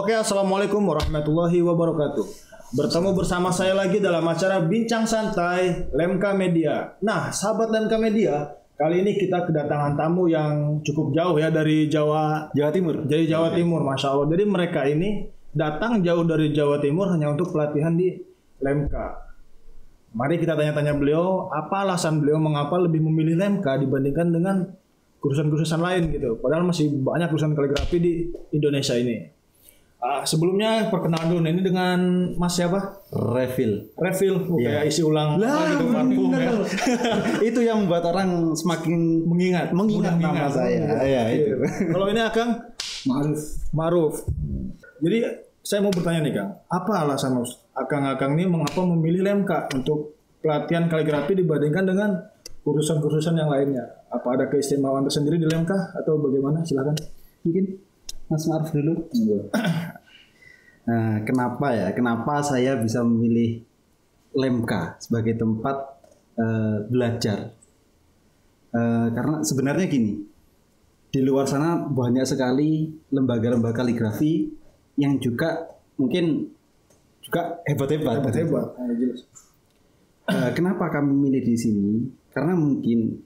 Oke, assalamualaikum warahmatullahi wabarakatuh. Bertemu bersama saya lagi dalam acara Bincang Santai Lemka Media. Nah, sahabat Lemka Media, kali ini kita kedatangan tamu yang cukup jauh ya dari Jawa Timur. Jadi Jawa Timur, masya Allah. Jadi mereka ini datang jauh dari Jawa Timur hanya untuk pelatihan di Lemka. Mari kita tanya-tanya beliau, apa alasan beliau mengapa lebih memilih Lemka dibandingkan dengan kursusan-kursusan lain gitu. Padahal masih banyak kursusan kaligrafi di Indonesia ini. Sebelumnya perkenalan dulu ini dengan Mas siapa? Refill. Kayak isi ulang gitu parfum ya. Itu yang membuat orang semakin mengingat nama saya. Ya, itu. Kalau ini Akang Ma'ruf. Jadi saya mau bertanya nih Kang, apa alasan Akang ini mengapa memilih Lemka untuk pelatihan kaligrafi dibandingkan dengan kursusan-kursusan yang lainnya? Apa ada keistimewaan tersendiri di Lemka atau bagaimana? Silakan. Mungkin Mas Ma'ruf dulu. Nah, kenapa saya bisa memilih Lemka sebagai tempat belajar? Karena sebenarnya gini, di luar sana banyak sekali lembaga-lembaga kaligrafi yang juga mungkin juga hebat-hebat. Kenapa kami milih di sini? Karena mungkin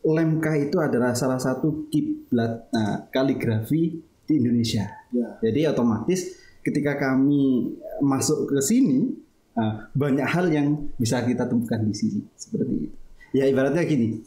Lemka itu adalah salah satu kiblat kaligrafi di Indonesia. Ya. Jadi otomatis ketika kami masuk ke sini banyak hal yang bisa kita temukan di sini seperti itu. Ya ibaratnya gini,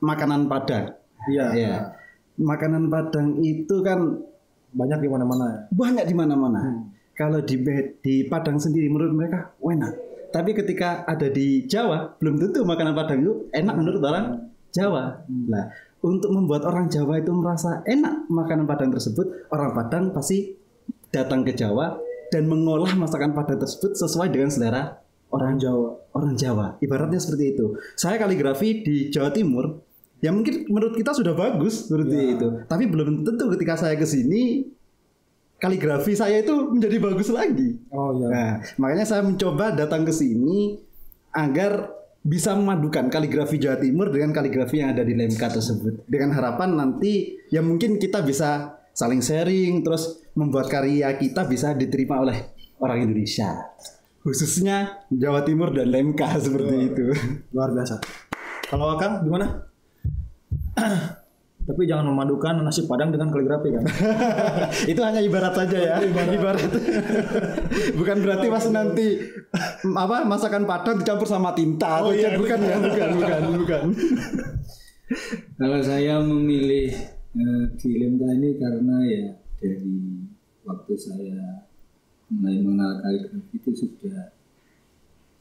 makanan Padang. Ya. Makanan Padang itu kan banyak di mana-mana. Banyak di mana-mana. Kalau di Padang sendiri menurut mereka enak. Tapi ketika ada di Jawa, belum tentu makanan Padang itu enak menurut orang Jawa. Nah, untuk membuat orang Jawa itu merasa enak makanan Padang tersebut, orang Padang pasti datang ke Jawa dan mengolah masakan Padang tersebut sesuai dengan selera orang Jawa. Ibaratnya seperti itu. Saya kaligrafi di Jawa Timur, ya mungkin menurut kita sudah bagus seperti itu. Tapi belum tentu ketika saya ke sini kaligrafi saya itu menjadi bagus lagi. Nah, makanya saya mencoba datang ke sini agar bisa memadukan kaligrafi Jawa Timur dengan kaligrafi yang ada di Lemka tersebut. Dengan harapan nanti ya mungkin kita bisa saling sharing, terus membuat karya kita bisa diterima oleh orang Indonesia. Khususnya Jawa Timur dan Lemka seperti itu. Luar biasa. Kalau Akang gimana? Tapi jangan memadukan nasi Padang dengan kaligrafi kan. Itu hanya ibarat saja ya. Ibarat. Bukan berarti mas nanti masakan Padang dicampur sama tinta. Bukan. Kalau saya memilih di Lemka ini karena ya dari waktu saya mulai mengenal kaligrafi itu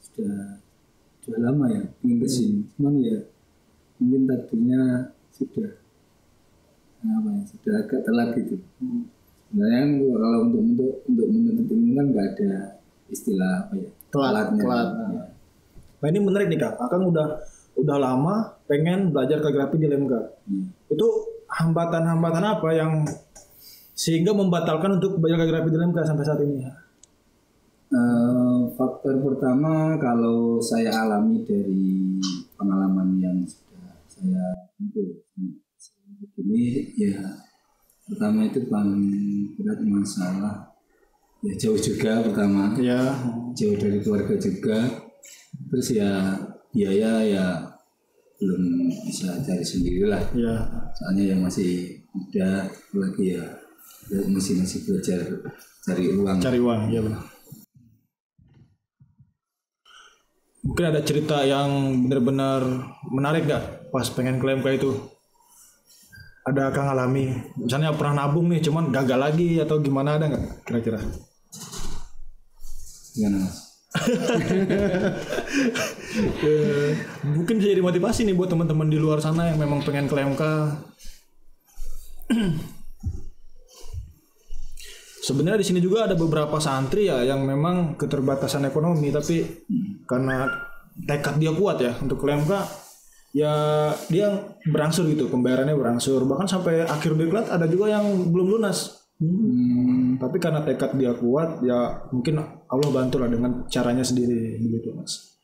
sudah lama ya ingin kesini. Cuman ya mungkin takdirnya sudah agak telat gitu. Sebenarnya kalau untuk menuntut ilmu kan nggak ada istilah telatnya. Ya. Nah ini menarik nih Kak. Akang udah lama pengen belajar kaligrafi di Lemka. Itu hambatan-hambatan apa yang sehingga membatalkan untuk belajar kaligrafi di Lemka sampai saat ini? Faktor pertama kalau saya alami dari pengalaman yang sudah saya tempuh. Ini ya pertama itu paling berat masalah ya jauh juga pertama jauh dari keluarga juga, terus ya biaya ya belum bisa cari sendirilah soalnya yang masih muda lagi ya masih belajar cari uang ya benar. Mungkin ada cerita yang benar-benar menarik gak pas pengen ke Lemka itu? Ada Kang alami, misalnya pernah nabung nih, cuman gagal lagi atau gimana, ada nggak kira-kira? Gimana Mas? Mungkin bisa jadi motivasi nih buat teman-teman di luar sana yang memang pengen ke Lemka. Sebenarnya di sini juga ada beberapa santri ya yang memang keterbatasan ekonomi, tapi karena tekad dia kuat ya untuk ke Lemka. Ya dia berangsur gitu, pembayarannya berangsur, bahkan sampai akhir diklat ada juga yang belum lunas. Tapi karena tekad dia kuat, ya mungkin Allah bantu lah dengan caranya sendiri gitu Mas.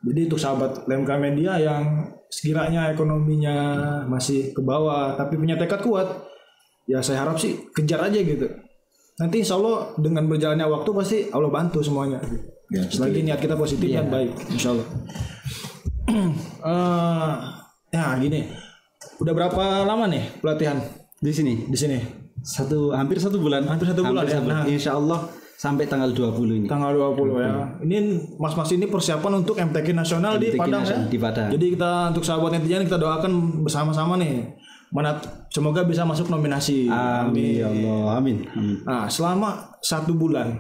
Jadi untuk sahabat Lemka Media yang sekiranya ekonominya masih ke bawah tapi punya tekad kuat, ya saya harap sih kejar aja gitu. Nanti insya Allah dengan berjalannya waktu pasti Allah bantu semuanya. Ya, Selagi niat kita positif dan baik, insya Allah. Ya gini, udah berapa lama nih pelatihan Di sini di sini? hampir 1 bulan. Hampir 1 bulan ya. Nah, Insya Allah sampai tanggal 20 ini. tanggal 20 ya. Ini mas-mas ini persiapan untuk MTQ nasional di MTQ Padang ya. nasional di Padang. Jadi kita untuk sahabat netizen kita doakan bersama-sama nih. Semoga bisa masuk nominasi. Amin ya Allah. Amin. Nah, selama 1 bulan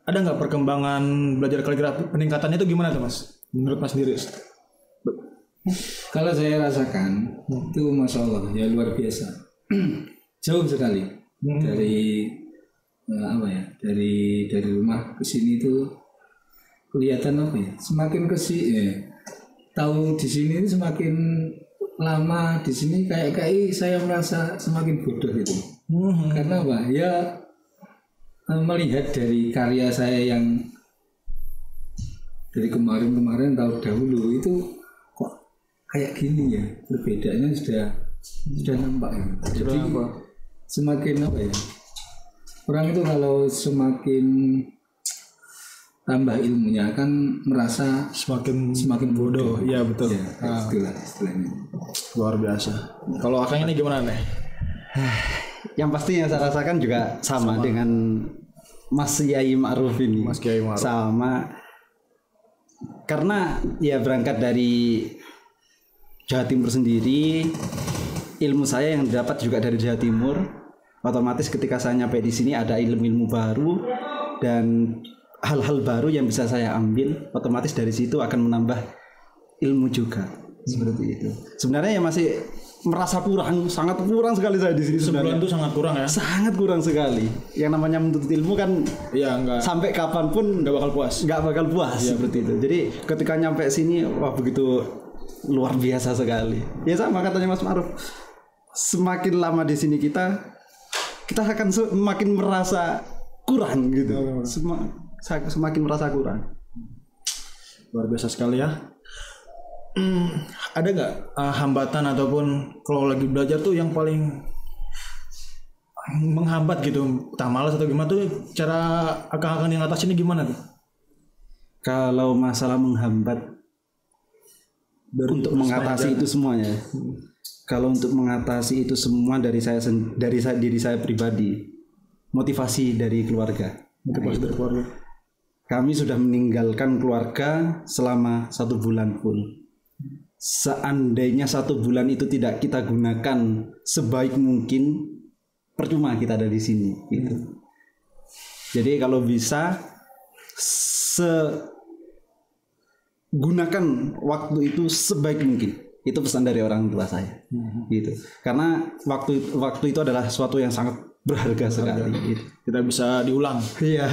ada nggak perkembangan belajar kaligrafi, peningkatannya itu gimana tuh mas? Menurut mas sendiri? Kalau saya rasakan itu masya Allah ya luar biasa, jauh sekali dari apa ya dari rumah ke sini itu kelihatan apa ya semakin tahu di sini itu semakin lama di sini kayak saya merasa semakin bodoh gitu. Karena apa ya melihat dari karya saya yang dari kemarin tahun dahulu itu kok kayak gini ya, perbedaannya sudah nampak ya. Jadi semakin apa ya, orang itu kalau semakin tambah ilmunya kan merasa semakin bodoh. Iya betul. Ya, istilahnya Luar biasa. Kalau akang ini gimana nih? Yang pasti yang saya rasakan juga sama dengan Mas Yai Ma'ruf ini. Mas Kiai Ma'ruf. Sama. Karena ya berangkat dari Jawa Timur sendiri, ilmu saya yang didapat juga dari Jawa Timur. Otomatis ketika saya nyampe di sini ada ilmu-ilmu baru dan hal-hal baru yang bisa saya ambil. Otomatis dari situ akan menambah ilmu juga. Seperti itu. Sebenarnya ya masih merasa sangat kurang sekali saya di sini. Sebulan itu sangat kurang ya. Sangat kurang sekali. Yang namanya menuntut ilmu kan Iya enggak. sampai kapanpun Enggak bakal puas. Seperti itu. Jadi ketika nyampe sini wah begitu luar biasa sekali. Ya sama katanya Mas Ma'ruf. Semakin lama di sini kita akan semakin merasa kurang gitu. Semakin merasa kurang. Luar biasa sekali ya. Ada nggak hambatan ataupun kalau lagi belajar tuh yang paling menghambat gitu, entah malas atau gimana tuh cara akang-akang yang atas ini gimana tuh? Kalau masalah menghambat untuk mengatasi itu semuanya. Kalau untuk mengatasi itu semua dari diri saya pribadi, motivasi dari keluarga. Motivasi dari keluarga. Kami sudah meninggalkan keluarga selama 1 bulan full. Seandainya 1 bulan itu tidak kita gunakan sebaik mungkin, percuma kita ada di sini. Gitu. Jadi kalau bisa gunakan waktu itu sebaik mungkin. Itu pesan dari orang tua saya. Gitu. Karena waktu itu adalah sesuatu yang sangat berharga sekali. Gitu. Tidak bisa diulang. Iya.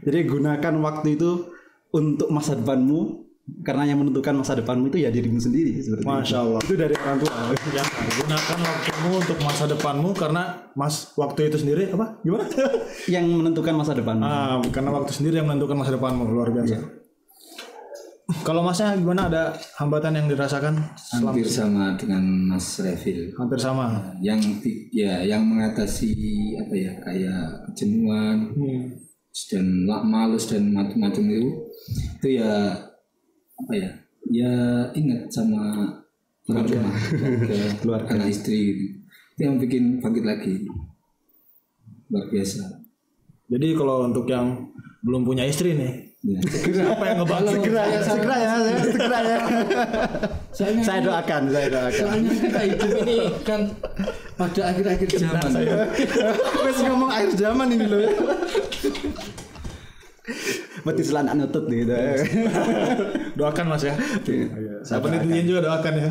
Jadi gunakan waktu itu untuk masa depanmu. Karena yang menentukan masa depanmu itu ya dirimu sendiri. Masya Allah. Itu dari orang tua. Ya, gunakan waktumu untuk masa depanmu karena waktu itu sendiri apa? Gimana? Yang menentukan masa depanmu. Karena waktu sendiri yang menentukan masa depanmu. Luar biasa. Ya. Kalau masnya gimana, ada hambatan yang dirasakan? Hampir sama dengan Mas Revil. Hampir sama. Yang mengatasi apa ya kayak kejenuhan dan malas dan macam-macam itu ya apa ya? Ya ingat sama orang rumah, keluarga, anak istri gitu. Itu yang bikin bangkit lagi. Luar biasa. Jadi kalau untuk yang belum punya istri nih, Siapa yang ngebantu? Segera ya. Saya doakan. Soalnya kita hidup ini kan pada akhir-akhir zaman. Wes ngomong akhir zaman ini loh. Berarti selan nutut gitu. Doakan Mas ya. Sahabat netizen juga doakan ya.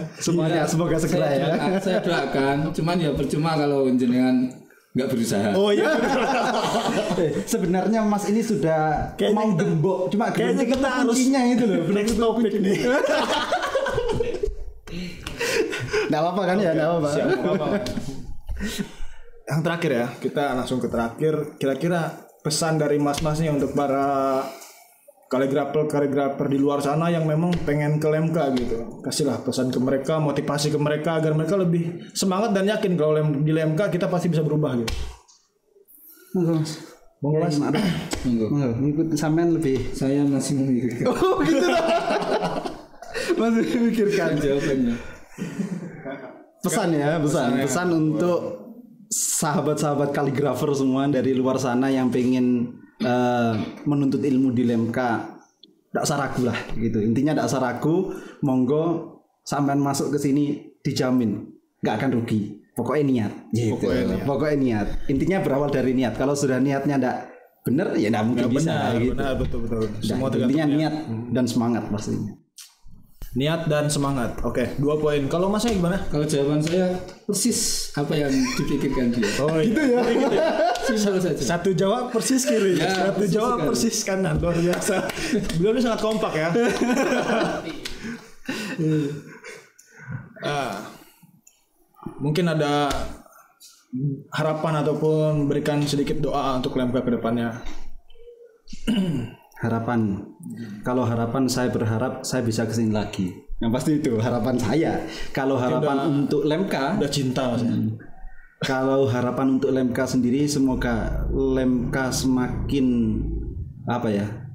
Semoga segera ya. Saya doakan, cuman ya percuma kalau jenengan nggak berusaha. Oh iya. Sebenarnya Mas ini sudah mau gembok, cuma kayaknya kita harus kuncinya itu loh. Next topik ini. Nggak apa-apa kan ya, nggak apa-apa. Yang terakhir ya, kita langsung ke terakhir. Kira-kira pesan dari mas-masnya untuk para kaligrafer di luar sana yang memang pengen ke LMK gitu. Kasihlah pesan ke mereka, motivasi ke mereka agar mereka lebih semangat dan yakin kalau di LMK kita pasti bisa berubah gitu. Monggo Mas. Monggo. Ngikut sampean lebih. Saya masih memikirkan. Oh gitu. Masih memikirkan jawabannya. Pesan untuk sahabat-sahabat kaligrafer semua dari luar sana yang pengen menuntut ilmu di LMK, tidak usah ragu lah gitu. Intinya tidak usah ragu, monggo sampean masuk ke sini dijamin nggak akan rugi. Pokoknya niat, gitu. Pokoknya niat. Intinya berawal dari niat. Kalau sudah niatnya tidak benar, ya tidak mungkin bisa. Gitu. Benar, betul. Semua intinya niat dan semangat pastinya. Niat dan semangat. Oke, 2 poin. Kalau Masnya gimana? Kalau jawaban saya persis apa yang dipikirkan dia. Oh gitu ya. Simpel saja. Satu jawab persis kiri, Ya, satu persis jawab sekali. persis kanan. Luar biasa. Beliau ini sangat kompak ya. Mungkin ada harapan ataupun berikan sedikit doa untuk LMK ke depannya. Harapan, kalau harapan saya berharap saya bisa kesini lagi. Yang pasti itu harapan saya. Kalau harapan untuk LMK, Udah cinta Mas. kalau harapan untuk LMK sendiri, semoga LMK semakin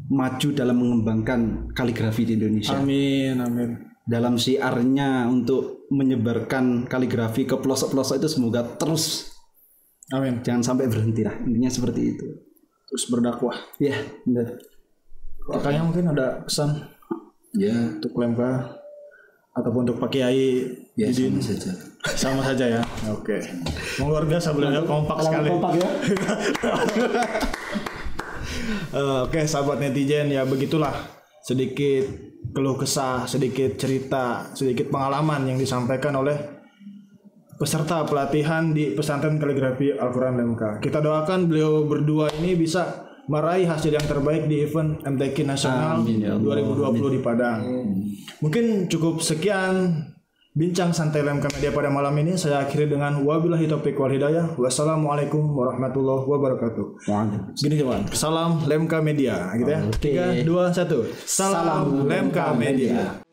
maju dalam mengembangkan kaligrafi di Indonesia. Amin. Dalam syiarnya untuk menyebarkan kaligrafi ke pelosok-pelosok itu semoga terus. Amin. Jangan sampai berhenti lah. Intinya seperti itu. Terus berdakwah. Ya, benar. Makanya mungkin ada pesan Ya, untuk LMK ataupun untuk Pak Kiai. ya Didin. sama saja. Sama saja ya. Oke. Luar biasa beliau kompak sekali. Kompak ya. Oke, sahabat netizen, ya begitulah sedikit keluh kesah, sedikit cerita, sedikit pengalaman yang disampaikan oleh peserta pelatihan di pesantren kaligrafi Al-Quran LMK. Kita doakan beliau berdua ini bisa meraih hasil yang terbaik di event MTQ Nasional 2020 di Padang. Mungkin cukup sekian bincang santai LMK Media pada malam ini. Saya akhiri dengan wabillahi taufiq wal hidayah. Wassalamualaikum warahmatullahi wabarakatuh. Gini teman, salam LMK Media gitu ya. 3, 2, 1. Salam LMK Media.